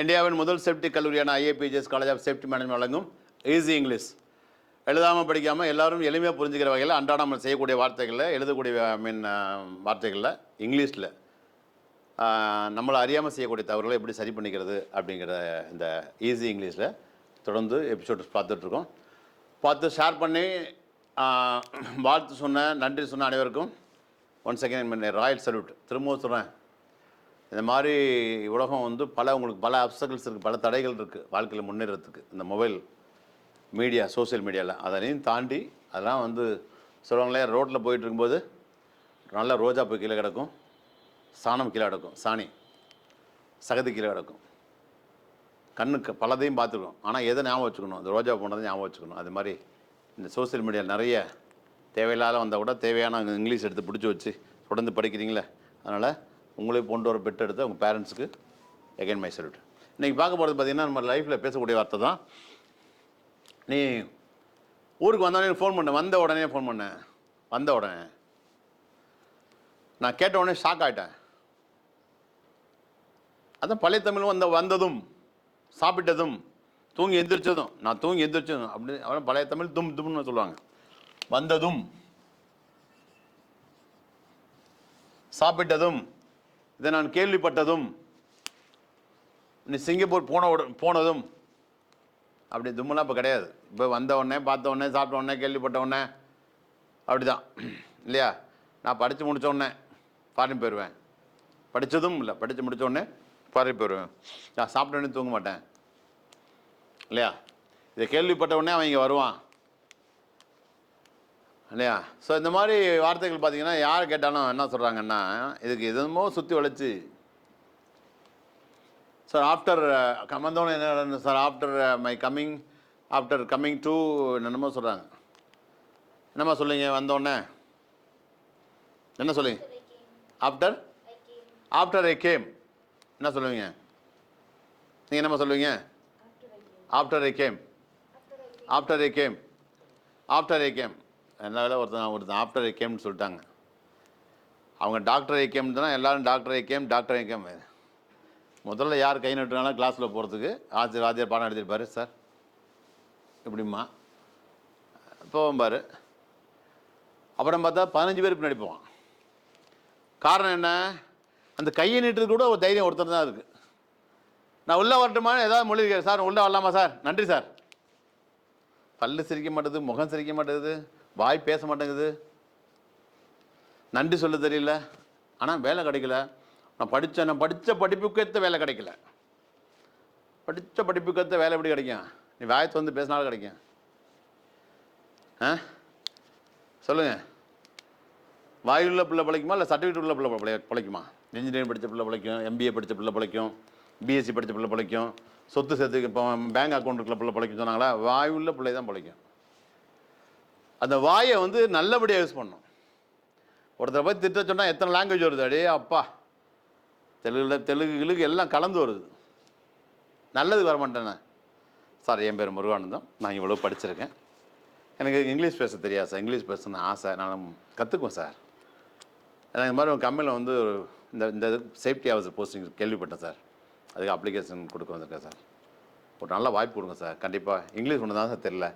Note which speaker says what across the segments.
Speaker 1: இந்தியாவின் முதல் சேஃப்டி கல்லூரியான IAPGS college of safety management வழங்கும் ஈஸி இங்கிலீஷ். எழுதாமல் படிக்காமல் எல்லோரும் எளிமையாக புரிஞ்சுக்கிற வகையில் அன்றாடம் நம்ம செய்யக்கூடிய வார்த்தைகளில், எழுதக்கூடிய வார்த்தைகளில் இங்கிலீஷில் நம்மளை அறியாமல் செய்யக்கூடிய தவறுகளை எப்படி சரி பண்ணிக்கிறது அப்படிங்கிற இந்த ஈஸி இங்கிலீஷில் தொடர்ந்து எபிசோட்ஸ் பார்த்துட்ருக்கோம். பார்த்து ஷேர் பண்ணி வாழ்த்து சொன்ன, நன்றி சொன்ன அனைவருக்கும் ஒன்ஸ் அகேன் ராயல் சல்யூட். திரும்பவும் சொல்கிறேன், இந்த மாதிரி உலகம் வந்து உங்களுக்கு பல அப்சக்கிள்ஸ் இருக்குது, பல தடைகள் இருக்குது வாழ்க்கையில் முன்னேறதுக்கு. இந்த மொபைல் மீடியா, சோசியல் மீடியாவில் அதனையும் தாண்டி அதெல்லாம் வந்து சொல்லுவாங்களே, ரோட்டில் போயிட்டு இருக்கும்போது நல்லா ரோஜா பூ கீழே கிடக்கும், சாணம் கீழே கிடக்கும், சாணி சகதி கீழே கிடக்கும், கண்ணுக்கு பலதையும் பார்த்துக்கணும். ஆனால் எதை ஞாபகம் வச்சுக்கணும், இந்த ரோஜா போனதை ஞாபகம் வச்சுக்கணும். அது மாதிரி இந்த சோசியல் மீடியா நிறைய தேவையில்லாத வந்தால் கூட தேவையான இங்கிலீஷ் எடுத்து பிடிச்சி வச்சு தொடர்ந்து படிக்கிறீங்களே, அதனால் உங்களே போன்ற ஒரு பெட் எடுத்து உங்கள் பேரண்ட்ஸுக்கு எகைன் மை சல்யூட். இன்றைக்கி பார்க்க போகிறது பார்த்திங்கன்னா, நம்ம லைஃப்பில் பேசக்கூடிய வார்த்தை தான். நீ ஊருக்கு வந்தோடனே ஃபோன் பண்ணேன், வந்த உடனே ஃபோன் பண்ணேன், வந்த உடனே நான் கேட்ட உடனே ஷாக் ஆகிட்டேன். அதான் பழைய தமிழ் வந்ததும், சாப்பிட்டதும், தூங்கி எந்திரிச்சதும், நான் தூங்கி எந்திரிச்சதும் அப்படி அவன் பழைய தமிழ் தும் தும்னு சொல்லுவாங்க. வந்ததும், சாப்பிட்டதும், இதை நான் கேள்விப்பட்டதும், நீ சிங்கப்பூர் போனதும், அப்படி தும்மெல்லாம் இப்போ கிடையாது. இப்போ வந்த உடனே, பார்த்த உடனே, சாப்பிட்ட உடனே, கேள்விப்பட்ட உடனே அப்படி தான் இல்லையா? நான் படித்து முடித்த உடனே ஃபாரின் போயிடுவேன். படித்ததும் இல்லை, படித்து முடித்த உடனே ஃபாரின் போயிடுவேன். நான் சாப்பிட்ட உடனே தூங்க மாட்டேன் இல்லையா? இதை கேள்விப்பட்ட உடனே அவன் இங்கே வருவான் இல்லையா? ஸோ இந்த மாதிரி வார்த்தைகள் பார்த்தீங்கன்னா யார் கேட்டாலும் என்ன சொல்கிறாங்கன்னா, இதுக்கு எதுமோ சுற்றி வளைச்சு சார் ஆஃப்டர் வந்தோடனே என்ன நடந்தது சார், ஆஃப்டர் கம்மிங் டு என்னென்னமோ சொல்கிறாங்க. என்னம்மா சொல்லுங்க வந்தோடனே என்ன சொல்லுங்க? ஆஃப்டர் ஐ கேம் என்ன சொல்லுவீங்க நீங்கள்? என்னம்மா சொல்லுவீங்க? ஆஃப்டர் ஐ கேம் என்ன வேலை ஒருத்தன் ஆஃப்டர் ஐ கேம்னு சொல்லிட்டாங்க. அவங்க டாக்டர் ஐ கேம் தானே, எல்லோரும் டாக்டர் ஐ கேம். முதல்ல யார் கை நட்டுனாலும் கிளாஸில் போகிறதுக்கு ஆசிரியர் பாடம் எடுத்துருப்பார். சார் இப்படிம்மா போவோம் பாரு. அப்புறம் பார்த்தா 15 பேர் பின்னாடி போவான். காரணம் என்ன? அந்த கையை நீட்டுறது கூட ஒரு தைரியம் ஒருத்தர் தான் இருக்குது. நான் உள்ளே வரட்டுமா ஏதாவது மொழி இருக்கேன் சார், உள்ளே வரலாமா சார், நன்றி சார். பல்லு சிரிக்க மாட்டேங்குது, முகம் சிரிக்க மாட்டேங்குது, வாய் பேச மாட்டேங்குது, நன்றி சொல்ல தெரியல, ஆனால் வேலை கிடைக்கல. நான் படித்த படிப்புக்கேற்ற வேலை கிடைக்கல. படித்த படிப்புக்கேற்ற வேலை எப்படி கிடைக்கும்? நீ வாயத்து வந்து பேசினாலும் கிடைக்கும். சொல்லுங்கள், வாயுள்ள பிள்ளை பிழைக்குமா இல்லை சர்டிஃபிகேட் உள்ள பிள்ளை பிழைக்குமா? இன்ஜினியரிங் படித்த பிள்ளை பிழைக்கும், எம்பிஏ படித்த பிள்ளை பிழைக்கும், பிஎஸ்சி படித்த பிள்ளை பிழைக்கும், சொத்து சேர்த்து இப்போ பேங்க் அக்கௌண்ட் இருக்கிற பிள்ளை பிழைக்கும் சொன்னாங்களா? வாயுள்ள பிள்ளை தான் பிழைக்கும். அந்த வாயை வந்து நல்லபடியாக யூஸ் பண்ணணும். ஒருத்தரை போய் திட்ட சொன்னால் எத்தனை லாங்குவேஜ் வருது? அடே அப்பா, தெலுங்கு எல்லாம் கலந்து வருது. நல்லது வர மாட்டேண்ணே. சார் என் பேர் முருகானந்தம், நான் இவ்வளோ படிச்சிருக்கேன், எனக்கு இங்கிலீஷ் பேச தெரியாது சார், இங்கிலீஷ் பேசணும்னு ஆசை, நான் கற்றுக்குவேன் சார். எனக்கு இந்த மாதிரி கம்பெனியில் வந்து இந்த சேஃப்டி ஆஃபீஸர் போஸ்டிங் கேள்விப்பட்டேன் சார், அதுக்கு அப்ளிகேஷன் கொடுக்க வந்திருக்கேன் சார், ஒரு நல்ல வாய்ப்பு கொடுங்க சார். கண்டிப்பாக இங்கிலீஷ் ஒன்று தான் சார் தெரில,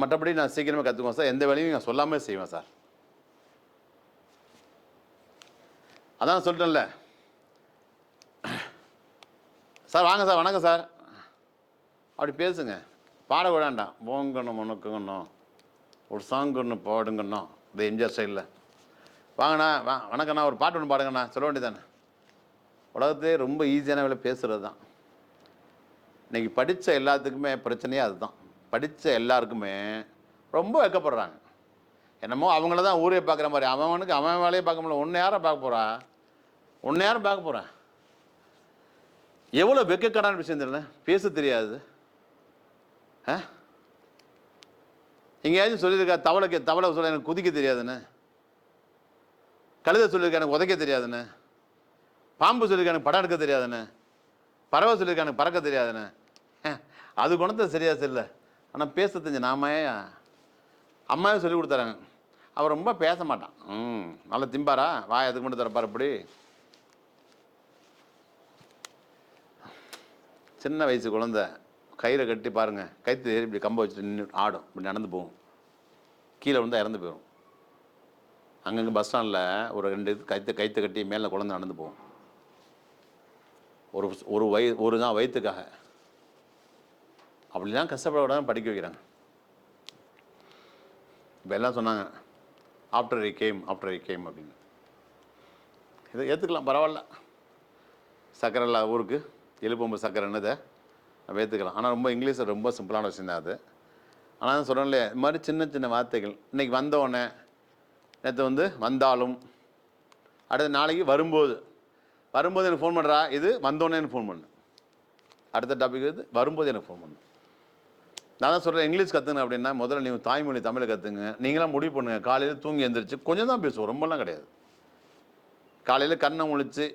Speaker 1: மற்றபடி நான் சீக்கிரமே கற்றுக்குவேன் சார், எந்த வேலையும் நான் சொல்லாமல் செய்வேன் சார். அதான் சொல்லிட்டேன்ல சார், வாங்க சார், வணக்கம் சார், அப்படி பேசுங்க. பாட விடாண்டாம், போங்கணும் உனக்குங்கணும், ஒரு சாங் ஒன்று பாடுங்கண்ணா, இந்த எம்ஜிஆர் ஸ்டைலில். வாங்கண்ணா, வணக்கண்ணா, ஒரு பாட்டு ஒன்று பாடுங்கண்ணா சொல்ல வேண்டியதானே. உலகத்தையே ரொம்ப ஈஸியான வேலை பேசுகிறது தான். இன்றைக்கி படித்த எல்லாத்துக்குமே பிரச்சனையே அதுதான். படித்த எல்லாருக்குமே ரொம்ப வெக்கப்படுறாங்க. என்னமோ அவங்கள தான் ஊரே பார்க்குற மாதிரி, அவனுக்கு அவன் வேலையே பார்க்க முடியல, ஒன்று யாரை பார்க்க போகிறா, ஒன்று யாரும் பார்க்க போகிறேன். எவ்வளோ வெக்கக்கடான விஷயம் தெரியல, பேச தெரியாது. எங்கேயாச்சும் சொல்லியிருக்கா தவளை சொல்ல எனக்கு குதிக்க தெரியாதுன்னு, கழுதை சொல்லியிருக்கா எனக்கு உதைக்க தெரியாதுன்னு, பாம்பு சொல்லியிருக்கா எனக்கு படம் எடுக்க தெரியாதுன்னு, பறவை சொல்லியிருக்கா எனக்கு பறக்க தெரியாதுன்னு. அது குணத்தை சரியா சரியில்லை, ஆனால் பேச தெரிஞ்ச நாமே அம்மாவே சொல்லி கொடுத்தாராங்க. அவர் ரொம்ப பேச மாட்டான், நல்லா திம்பாரா, வாய் அதுக்கு மட்டும் தரப்பார். இப்படி சின்ன வயசு குழந்தை கயிறை கட்டி பாருங்கள், கைத்து இப்படி கம்ப வச்சுட்டு நின்று ஆடும், இப்படி நடந்து போகும், கீழே விழுந்தால் இறந்து போயிடும். அங்கங்கே பஸ் ஸ்டாண்டில் ஒரு 2 கைத்தை கட்டி மேலே குழந்தை நடந்து போகும். ஒரு தான் வயிற்றுக்காக. அப்படிலாம் கஷ்டப்பட படிக்க வைக்கிறாங்க. இப்போ எல்லாம் சொன்னாங்க ஆஃப்டர் ஐ கேம் அப்படின்னு. இதை ஏற்றுக்கலாம், பரவாயில்ல. சக்கரை இல்லாத ஊருக்கு எலும்பு சக்கரை என்னதை நம்ம ஏற்றுக்கலாம். ஆனால் ரொம்ப இங்கிலீஷில் ரொம்ப சிம்பிளான விஷயம் தான் அது. ஆனால் சொல்கிறேன் இல்லையா, இது மாதிரி சின்ன சின்ன வார்த்தைகள். இன்றைக்கி வந்தோடனே, நேற்று வந்தாலும், அடுத்த நாளைக்கு வரும்போது எனக்கு ஃபோன் பண்ணுறா, இது வந்தோடனே எனக்கு ஃபோன் பண்ணு. அடுத்த டாபிக் இது வரும்போது எனக்கு ஃபோன் பண்ணு. நான் தான் சொல்கிறேன், இங்கிலீஷ் கற்றுங்க அப்படின்னா முதல்ல நீங்கள் தாய்மொழி தமிழை கற்றுங்க. நீங்களாம் முடிவு பண்ணுங்கள். காலையில் தூங்கி எழுந்திரிச்சு கொஞ்சம் தான் பேசுவோம், ரொம்பலாம் கிடையாது. காலையில் கண்ணை முழிச்சு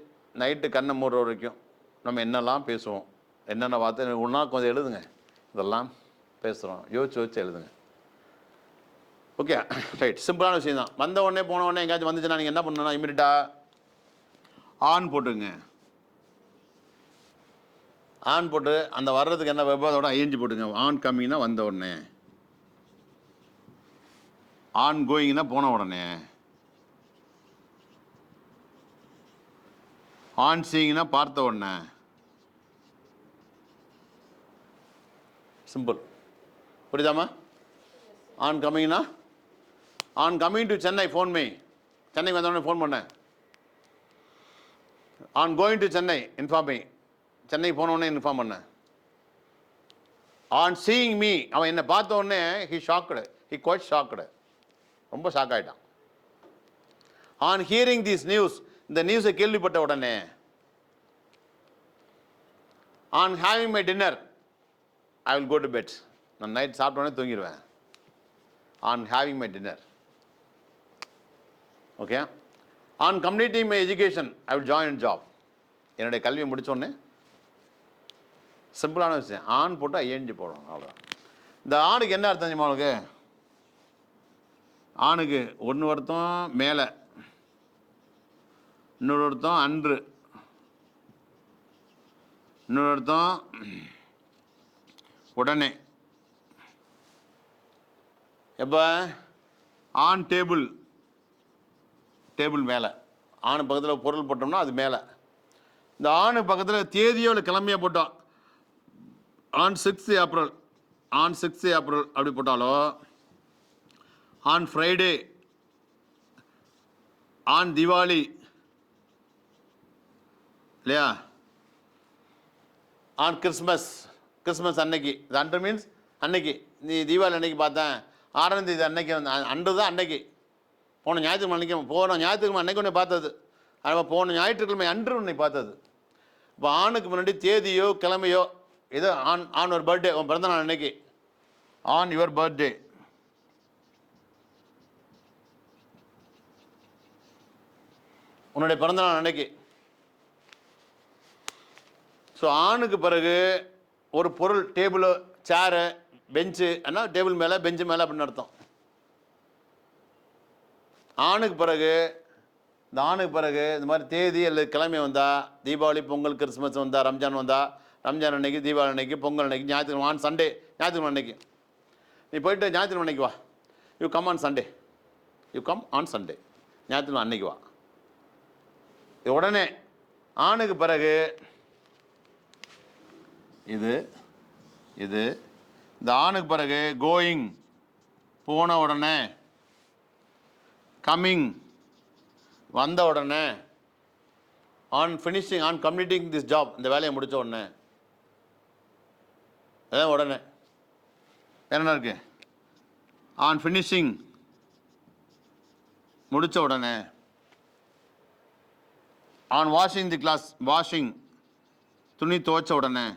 Speaker 1: நைட்டு கண்ணை மூடுற வரைக்கும் நம்ம என்னெல்லாம் பேசுவோம், என்னென்ன வார்த்தை ஒன்றா கொஞ்சம் எழுதுங்க. இதெல்லாம் பேசுகிறோம், யோசிச்சு எழுதுங்க. Okay, right. சிம்பிளான விஷயம் தான். வந்த உடனே போன உடனே எங்கேயாச்சும் வந்துச்சுன்னா நீங்கள் என்ன பண்ணணும்னா இமீடியட்டாக ஆன் போட்டுங்க. ஆன் போட்டு அந்த வர்றதுக்கு என்ன வெப்போ அதோட ஐஎன்ஜி போட்டுங்க. ஆன் கம்மிங்னா வந்த உடனே, ஆன் கோயிங்னா போன உடனே, ஆன் சீயிங்னா பார்த்த உடனே. சிம்பிள். புரியுதாமா? ஆன் கம்மிங்னா on coming to Chennai phone me. சென்னைக்கு வந்தோடனே ஃபோன் பண்ணேன். On going to Chennai inform me. சென்னைக்கு போனோடனே இன்ஃபார்ம் பண்ணேன். ஆன் சீயிங் மீ, அவன் என்னை பார்த்த உடனே ஹி குவைட் ஷாக்டு, ரொம்ப ஷாக் ஆகிட்டான். ஆன் ஹியரிங் திஸ் நியூஸ், இந்த நியூஸை கேள்விப்பட்ட உடனே. On having my dinner, I will go to bed, நான் நைட் சாப்பிட்ட உடனே தூங்கிடுவேன். On having my dinner. Okay. On completing my education, I will join job. என்னுடைய கல்வியை முடித்தோடனே. சிம்பிளான விஷயம். ஆன் போட்டு ஐஎன்ஜி போடணும், அவ்வளோதான். இந்த ஆணுக்கு என்ன அர்த்தம் தெரியுமா உங்களுக்கு? ஆணுக்கு ஒன்று அர்த்தம் மேலே, இன்னொரு அர்த்தம் அன்று, இன்னொரு அர்த்தம் உடனே. எப்போ ஆன் டேபிள், டேபிள் மேலே, ஆணு பக்கத்தில் பொருள் போட்டோம்னா அது மேலே. இந்த ஆணு பக்கத்தில் தேதியோ இல்லை கிளம்பியோ போட்டோம். ஆன் 6 ஏப்ரல், ஆன் 6 ஏப்ரல் அப்படி போட்டாலோ, ஆன் ஃப்ரைடே, ஆன் திவாலி இல்லையா, ஆன் கிறிஸ்மஸ், கிறிஸ்மஸ் அன்னைக்கு. இது அன்று மீன்ஸ் அன்னைக்கு. நீ தீபாவளி அன்னைக்கு பார்த்தேன், 6ஆம் தேதி அன்னைக்கு அன்று தான் அன்னைக்கு. போன ஞாயிற்றுக்கிழமை அன்னைக்கு, போன ஞாயிற்றுக்கிழமை அன்னைக்கு ஒன்று பார்த்தது. ஆனால் போன ஞாயிற்றுக்கிழமை அன்று உன்னை பார்த்தது. இப்போ ஆணுக்கு முன்னாடி தேதியோ கிழமையோ ஏதோ ஆன் ஒரு பர்த்டே, உன் பிறந்த நாள் அன்னைக்கு, ஆன் யுவர் பர்த்டே. உன்னுடைய பிறந்த நாள் அன்னைக்கு. ஸோ ஆணுக்கு பிறகு ஒரு பொருள், டேபிளு, சேரு, பெஞ்சு, என்ன டேபிள் மேலே பெஞ்சு மேலே அப்படின்னு அர்த்தம். ஆணுக்கு பிறகு, இந்த ஆணுக்கு பிறகு இந்த மாதிரி தேதி அல்லது கிழமை வந்தால், தீபாவளி, பொங்கல், கிறிஸ்மஸ் வந்தால், ரம்ஜான் வந்தால், ரம்ஜான் அன்னைக்கு, தீபாவளி அன்னைக்கு, பொங்கல் அன்னைக்கு, ஞாயிற்றுக்கிழமை, ஆன் சண்டே, ஞாயிற்றுக்கிழமை அன்னைக்கு நீ போயிட்டு ஞாயிற்றுக்கிழமை அன்னைக்கு வா. You come on Sunday, you come on Sunday, ஞாயிற்றுக்கிழமை அன்னைக்கு வா. இது உடனே. ஆணுக்கு பிறகு இது இது இந்த ஆணுக்கு பிறகு கோயிங், போன உடனே, கம்மிங், வந்த உடனே, on finishing, on completing this job, இந்த வேலையை முடித்த உடனே. அதான் உடனே. என்ன இருக்கு? ஆன் ஃபினிஷிங், முடித்த உடனே. On washing the glass, washing, துணி துவைச்ச உடனே.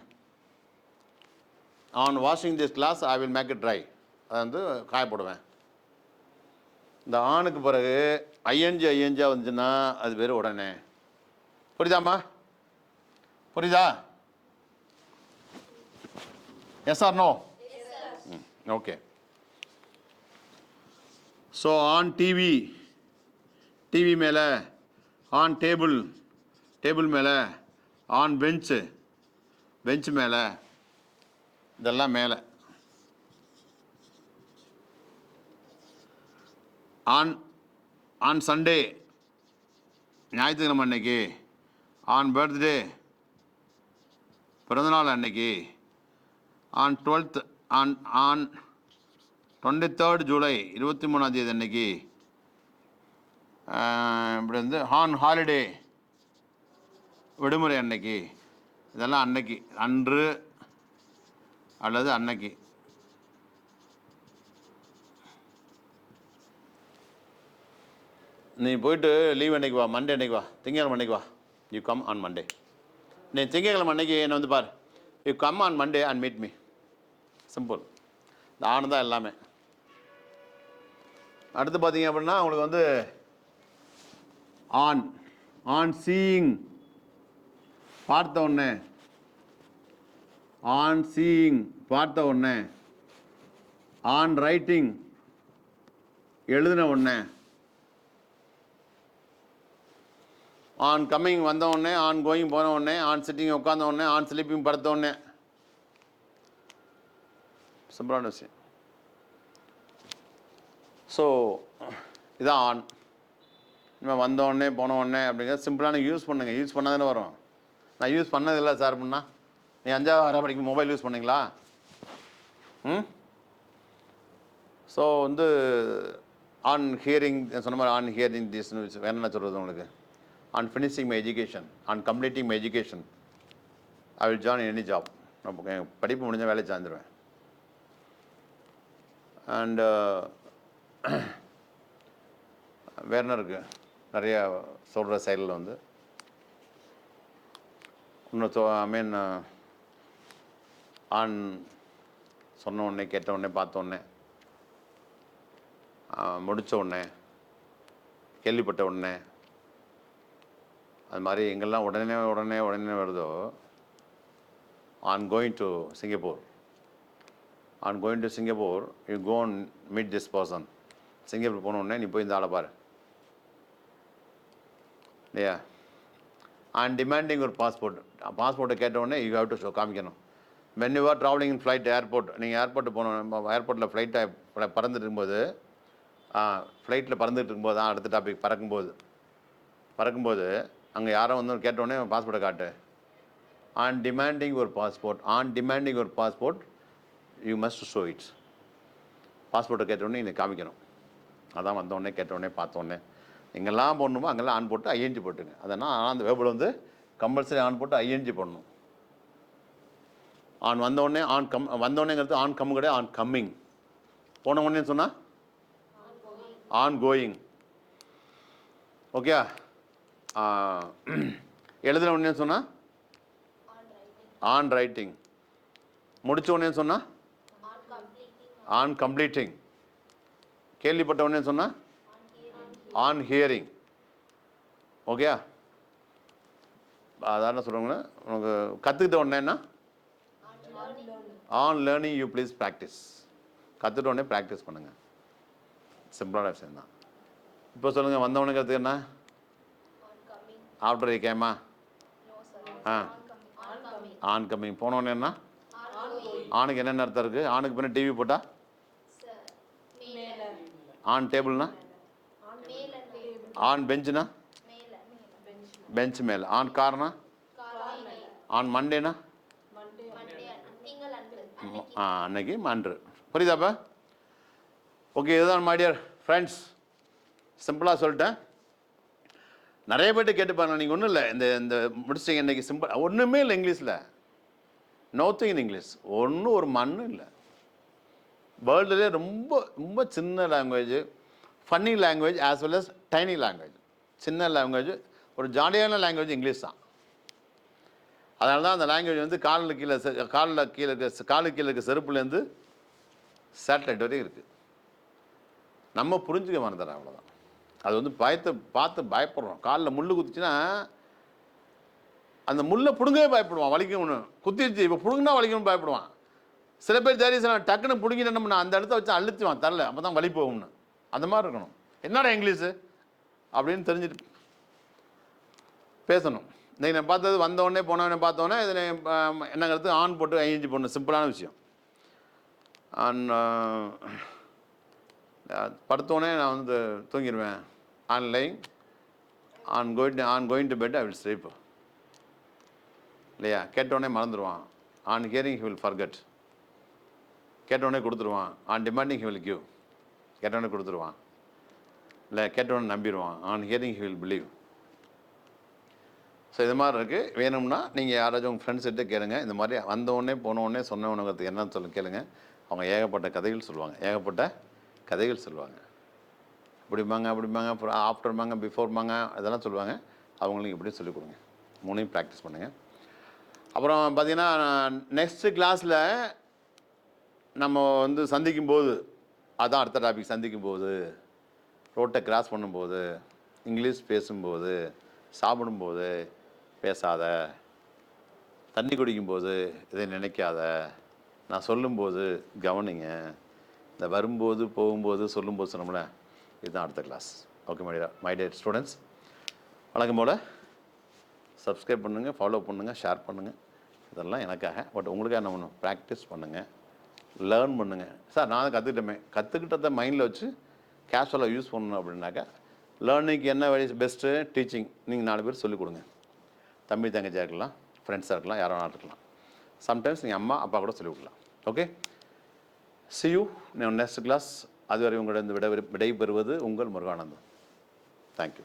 Speaker 1: On washing this glass I will make it dry, அதை காய போடுவேன். இந்த ஆணுக்கு பிறகு ஐஎன்ஜியாக வந்துச்சுன்னா அது பேர் உடனே. புரியுதாம்மா? புரியுதா? Yes or no? Okay. So on TV, TV மேலே, ஆன் டேபிள், டேபிள் மேலே, ஆன் பெஞ்சு, பெஞ்ச் மேலே, இதெல்லாம் மேலே. ஆன் ஆன் சண்டே, ஞாயிற்றுக்கிழமை அன்னைக்கு. ஆன் பர்த்டே, பிறந்தநாள் அன்னைக்கு. On 12th, on on 23rd July, 23ஆம் தேதி அன்னைக்கு. இப்படி வந்து ஆன் ஹாலிடே, விடுமுறை அன்னைக்கு. இதெல்லாம் அன்னைக்கு, அன்று அல்லது அன்னைக்கு. நீ போயிட்டு லீவ் அன்னைக்கு வா, மண்டே அன்னைக்கு வா, திங்கக்கிழமை அன்னைக்கு வா. You come on Monday. நீ திங்கக்கிழமை அன்னைக்கு என்னை வந்து பார். You come on Monday and meet me. Simple. இந்த ஆன் தான் எல்லாமே. அடுத்து பார்த்தீங்க அப்படின்னா உங்களுக்கு வந்து ஆன் ஆன் சீயிங், பார்த்த உடனே. ஆன் சீயிங், பார்த்த உடனே. ஆன் ரைட்டிங், எழுதின உடனே. ஆன் கம்மிங், வந்த உடனே. ஆன் கோயிங், போன உடனே. ஆன் சிட்டிங், உட்காந்த உடனே. ஆன் ஸ்லீப்பிங், படுத்த உடனே. சிம்பிளான விஷயம். ஸோ இதான் ஆன். இனிமேல் வந்த உடனே, போன உடனே அப்படிங்கிறது சிம்பிளான யூஸ் பண்ணுங்கள். யூஸ் பண்ணால் தானே வரும். நான் யூஸ் பண்ணதில்லை சார் அப்படின்னா, நீ 5ஆவது 6 படிக்கும் மொபைல் யூஸ் பண்ணிங்களா? ஸோ வந்து ஆன் ஹியரிங் சொன்ன மாதிரி, ஆன் ஹியரிங் திஸ்னு வேறு என்ன சொல்கிறது உங்களுக்கு? On finishing my education, on completing my education, I will join any job. நான் படிப்பு முடிஞ்சால் வேலையை சார்ந்துருவேன். அண்டு வேறு என்ன இருக்குது? நிறையா சொல்கிற சைடில் வந்து இன்னும் ஐ மீன் ஆன் சொன்ன உடனே, கேட்ட உடனே, பார்த்த உடனே, முடித்த உடனே, கேள்விப்பட்ட உடனே. அது மாதிரி எங்கெல்லாம் உடனே உடனே உடனே வருதோ, on going to Singapore. On going to Singapore, you go and meet this person. Singapore போன உடனே நீ போய் இந்த ஆளை பாரு இல்லையா? ஆன் டிமாண்டிங் ஒரு பாஸ்போர்ட். பாஸ்போர்ட்டை கேட்ட உடனே யூ ஹேவ் டு ஷோ, காமிக்கணும். When you are travelling in flight, airport, நீங்கள் ஏர்போர்ட்டு போகணும். ஏர்போர்ட்டில் ஃப்ளைட்டை பறந்துட்டு இருக்கும்போது, ஃப்ளைட்டில் பறந்துட்டு இருக்கும்போது தான் அடுத்த டாபிக். பறக்கும்போது அங்கே யாரோ வந்து கேட்டோடனே பாஸ்போர்ட்டை காட்டு. ஆன் டிமாண்டிங் ஒரு பாஸ்போர்ட், ஆன் டிமாண்டிங் ஒரு passport, you must show it's. பாஸ்போர்ட்டை கேட்டோடனே நீ காமிக்கணும். அதான் வந்தோடனே, கேட்டோடனே, பார்த்தோடனே. எங்கெல்லாம் போடணுமோ அங்கெல்லாம் ஆன் போட்டு ஐஎன்ஜி போட்டுங்க. அதனால் ஆனால் அந்த வேர்பில் வந்து கம்பல்சரி ஆன் போட்டு ஐஎன்ஜி போடணும். ஆன் வந்தோடனே, ஆன் வந்தோடனேங்கிறது ஆன் கம் கிடையாது, ஆன் கம்மிங். போன உடனே சொன்னால் ஆன் கோயிங். ஓகே. எழுதின உடனே சொன்னால் ஆன் ரைட்டிங். முடித்த உடனே சொன்னால் ஆன் கம்ப்ளீட்டிங். கேள்விப்பட்ட உடனே சொன்னால் ஆன் ஹியரிங். ஓகே. அதான் சொல்லுவாங்கன்னா, உனக்கு கற்றுக்கிட்ட உடனேன்னா on learning you please practise. கற்றுக்கிட்ட உடனே ப்ராக்டிஸ் பண்ணுங்கள். சிம்பிளான விஷயம் தான். இப்போ சொல்லுங்கள், வந்தவொடனே கற்றுக்கண்ணா ஆஃப்டர் யூ கேமா? On coming. போனோடனேன்னா ஆணுக்கு என்னென்ன அர்த்தம் இருக்குது? ஆணுக்கு பின்ன டிவி போட்டால் ஆன் டேபிள்னா, ஆன் பெஞ்சுனா பெஞ்ச் மேலே. ஆன் கார்னா, ஆன் மண்டேனா அன்னைக்கு மன்று. புரியுதாப்பா? ஓகே. இதுதான் மை டியர் ஃப்ரெண்ட்ஸ், சிம்பிளாக சொல்லிட்டேன். நிறைய பேர்ட்டு கேட்டுப்பாங்க, நீங்கள் ஒன்றும் இல்லை இந்த இந்த முடிச்சிங்க இன்றைக்கி சிம்பிள். ஒன்றுமே இல்லை இங்கிலீஷில். Nothing in English. ஒன்றும் ஒரு மண்ணும் இல்லை. வேர்ல்டுலேயே ரொம்ப ரொம்ப சின்ன language, funny language, as well as tiny language. சின்ன லாங்குவேஜ், ஒரு ஜாலியான லாங்குவேஜ் இங்கிலீஷ் தான். அதனால தான் அந்த லாங்குவேஜ் வந்து காலுக்கு கீழே இருக்க செருப்புலேருந்து சேட்டலைட் வரைக்கும் இருக்குது. நம்ம புரிஞ்சுக்க மறந்துடுறோம், அவ்வளோதான். அது வந்து பார்த்து பயப்படுறோம். காலில் முள் குத்துச்சுன்னா அந்த முள்ளை பிடுங்கவே பயப்படுவான், வலிக்கும்னு. குத்திடுச்சு இப்போ பிடுங்கினா வலிக்கணும்னு பயப்படுவான். சில பேர் தைரியம் டக்குன்னு பிடுங்கிட்டு என்ன பண்ண அந்த இடத்த வச்சு அழுத்துவான் தரல, அப்போ தான் வலி போகும்னு. அந்த மாதிரி இருக்கணும். என்னடா இங்கிலீஷு அப்படின்னு தெரிஞ்சுட்டு பேசணும். இன்றைக்கி நான் பார்த்தது வந்தோடனே போனவொடனே பார்த்தோன்னே இதில் என்னங்கிறது ஆன் போட்டு ஐஎன்ஜி போடணும், சிம்பிளான விஷயம். படுத்தோடனே நான் வந்து தூங்கிடுவேன். Online going to bed I will sleep. இல்லையா? கேட்டோடனே மறந்துடுவான். On hearing he will forget. கேட்டோடனே கொடுத்துருவான். On demanding he will give. கேட்டோடனே கொடுத்துருவான். இல்லை கேட்டோடனே நம்பிடுவான். On hearing he will believe. So இது மாதிரி இருக்குது. வேணும்னா நீங்கள் யாராச்சும் உங்கள் ஃப்ரெண்ட்ஸ்கிட்ட கேளுங்க. இந்த மாதிரி வந்தோடனே போனோடனே சொன்னவனுக்கு என்னன்னு சொல்லி கேளுங்க. அவங்க ஏகப்பட்ட கதைகள் சொல்லுவாங்க. அப்படிம்பாங்க, அப்புறம் ஆஃப்டர்மாங்க, பிஃபோர்மாங்க, அதெல்லாம் சொல்லுவாங்க. அவங்களுக்கு இப்படி சொல்லிக் கொடுங்க. 3ஐயும் ப்ராக்டிஸ் பண்ணுங்கள். அப்புறம் பார்த்திங்கன்னா நெக்ஸ்ட்டு கிளாஸில் நம்ம வந்து சந்திக்கும்போது, அதான் அடுத்த டாபிக், சந்திக்கும்போது, ரோட்டை கிராஸ் பண்ணும்போது, இங்கிலீஷ் பேசும்போது, சாப்பிடும்போது பேசாத, தண்ணி குடிக்கும்போது இதை நினைக்காத, நான் சொல்லும்போது கவனிங்க, இந்த வரும்போது போகும்போது சொல்லும்போது சொன்னோம்ல, இதுதான் அடுத்த class. Okay my dear students, வழக்கம் போல் சப்ஸ்கிரைப் பண்ணுங்கள், ஃபாலோ பண்ணுங்கள், ஷேர் பண்ணுங்கள். இதெல்லாம் எனக்காக. பட் உங்களுக்காக என்ன பண்ணணும்? ப்ராக்டிஸ் பண்ணுங்கள், லேர்ன் பண்ணுங்கள். சார் நான் கற்றுக்கிட்டதை மைண்டில் வச்சு கேஷுவலாக யூஸ் பண்ணணும் அப்படின்னாக்கா, லேர்னிங்க்கு என்ன வழி பெஸ்ட்டு? டீச்சிங். நீங்கள் 4 பேர் சொல்லிக் கொடுங்க. தம்பி தங்கச்சியாக இருக்கலாம், ஃப்ரெண்ட்ஸாக இருக்கலாம், யாரோ இருக்கலாம். சம்டைம்ஸ் நீங்கள் அம்மா அப்பா கூட சொல்லிக் கொடுக்கலாம். Okay, see you in next class. அதுவரை உங்களிடம் விடை பெறுவது உங்கள் முருகானந்தம். தேங்க்யூ.